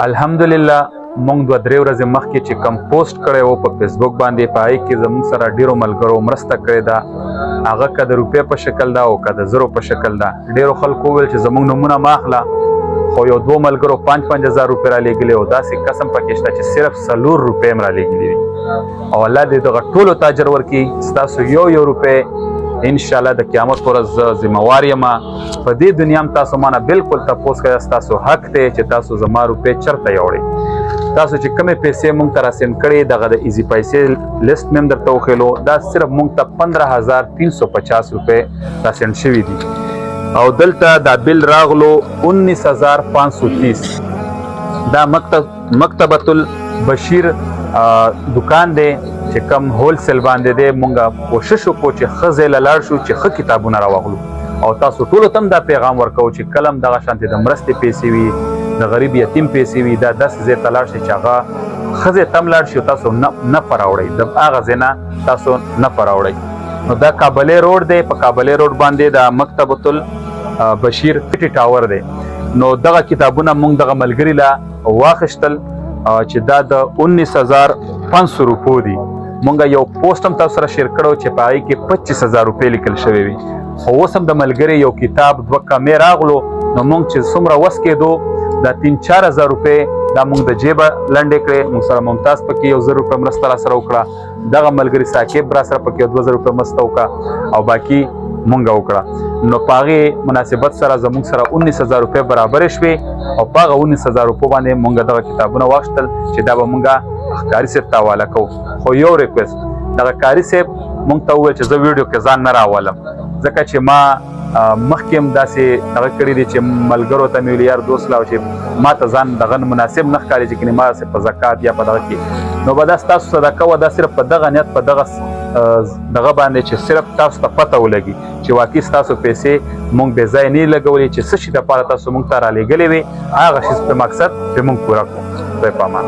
الحمدلله مونږ 2-3 ورځې مخکې چې کم پوسټ کړی و په فیسبوک باندې په هغې کې زموږ سره ډېرو ملګرو مرسته کړې ده. هغه که د روپۍ په شکل ده او که د زرو په شکل ده. ډېرو خلکو وویل چې زموږ نومونه مه اخله، خو یو 2 ملګرو 5,000 روپۍ رالیږلې او داسې قسم پکې شته چې صرف 4 روپۍ هم رالیږلي دي. او الله دې دغه ټولو ته اجر ورکړي. ستاسو یو روپۍ انشاءالله د قیامت پر ورځ زه ذمہوار یم. په دې دنیا هم تاسو مانه بالکل تپوس کوئ، ستاسو حق دی چې تاسو زما روپۍ چېرته یوړئ. تاسو چې کومې پیسې مونږ ته راسینډ کړې دغه د ایزي پیسې لیست مې هم درته وښیلو. دا صرف مونږ ته 15,350 روپۍ راسینډ شوي دي. او دلته دا بل راغلو 19,530. دا مکتبۃ البشیر دکان دی چې کم هول سیل باندې دی. مونږه کوشش وکړو چې ښه ځای له لاړ شو چې ښه کتابونه راواخلو. او تاسو ټولو ته هم دا پیغام ورکوو چې کله هم دغه شانتې د مرستې پیسې وي، د غریب یتیم پیسې وي، دا داسې ځای ته لاړ شئ چې هغه ښه ځای ته هم لاړ شي او تاسو نفع راوړئ، د هغه ځای نه تاسو نفع راوړئ. نو دا کابلې روډ دی. په کابلې روډ باندې د مکتبۃ البشیر پټي ټاور دی. نو دغه کتابونه مونږ دغه ملګري له واخیستل چې دا د 19,500 روپو دي. مونږ یو پوسټ هم تاسو سره شیر کړو چې په هغې کې 25,000 روپۍ لیکل شوی وي. خو اوس هم د ملګري یو کتاب 2 کمې راغلو. نو مونږ چې څومره وس کېدو دا 3-4,000 روپۍ دا مونږ د جیبه لنډې کړې. مونږ سره ممتاز پکې 1,000 روپۍ مرسته را سره وکړه. دغه ملګري ثاقب را سره پکې 2,000 روپۍ مرسته وکړه او باقي مونږ وکړه. نو په هغې مناسبت سره زموږ سره 19,000 روپۍ برابرې شوې او په هغه 19,000 روپو باندې مونږ دغه کتابونه واخیستل چې دا به مونږ ښکاري صاحب ته حواله کوو. خو یو ریکویسټ، دغه کاري صاحب مونږ ته وویل چې زه ویډیو کې ځان نه راولم، ځکه چې ما مخکې هم داسې دغه کړي دي چې ملګرو ته مې ویل یار دوست لا چې ما ته ځان دغه مناسب نه ښکاري چې کنې ما په زکات یا په دغه کې نو به دا ستاسو صدقه وه. دا صرف په دغه نیت په دغه باندې چې صرف تاسو ته پته ولګي چې واقعي ستاسو پیسې مونږ بې ځایه نه لګولې، چې څه شي دپاره تاسو مونږ ته رالیږلې وې هغه شي په مقصد پرې مونږ پوره کړو. خدای په امان.